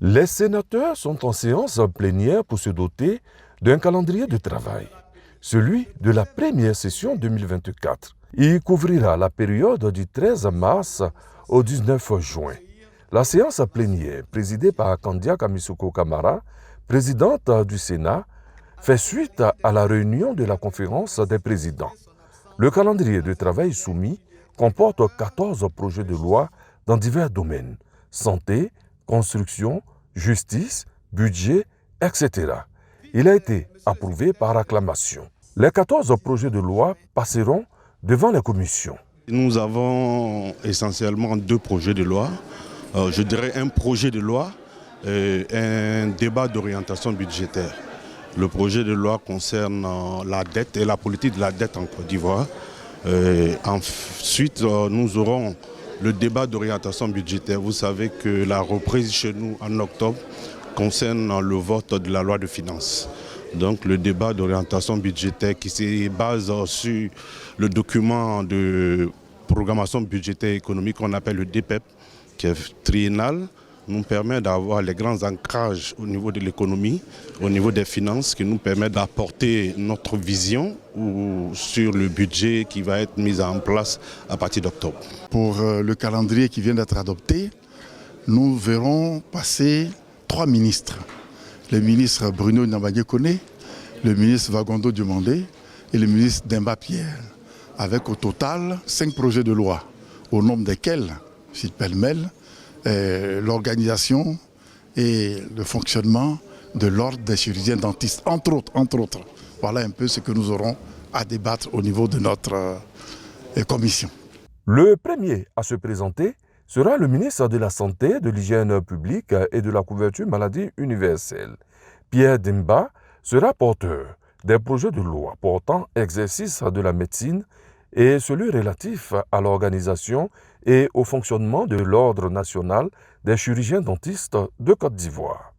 Les sénateurs sont en séance plénière pour se doter d'un calendrier de travail, celui de la première session 2024. Il couvrira la période du 13 mars au 19 juin. La séance plénière, présidée par Kandia Kamisuko Kamara, présidente du Sénat, fait suite à la réunion de la conférence des présidents. Le calendrier de travail soumis comporte 14 projets de loi dans divers domaines: santé, construction, justice, budget, etc. Il a été approuvé par acclamation. Les 14 projets de loi passeront devant les commissions. Nous avons essentiellement deux projets de loi. Je dirais un projet de loi et un débat d'orientation budgétaire. Le projet de loi concerne la dette et la politique de la dette en Côte d'Ivoire. Ensuite, nous aurons le débat d'orientation budgétaire. Vous savez que la reprise chez nous en octobre concerne le vote de la loi de finances. Donc le débat d'orientation budgétaire qui se base sur le document de programmation budgétaire économique qu'on appelle le DPEP, qui est triennal, nous permet d'avoir les grands ancrages au niveau de l'économie, au niveau des finances, qui nous permet d'apporter notre vision sur le budget qui va être mis en place à partir d'octobre. Pour le calendrier qui vient d'être adopté, nous verrons passer 3 ministres. Le ministre Bruno Nabadie-Koné, le ministre Vagondo Diomandé et le ministre Demba Pierre, avec au total 5 projets de loi, au nombre desquels, cite pêle-mêle, l'organisation et le fonctionnement de l'ordre des chirurgiens dentistes, entre autres. Voilà un peu ce que nous aurons à débattre au niveau de notre commission. Le premier à se présenter sera le ministre de la Santé, de l'Hygiène publique et de la couverture maladie universelle. Pierre Demba sera porteur des projets de loi portant exercice de la médecine et celui relatif à l'organisation et au fonctionnement de l'Ordre national des chirurgiens dentistes de Côte d'Ivoire.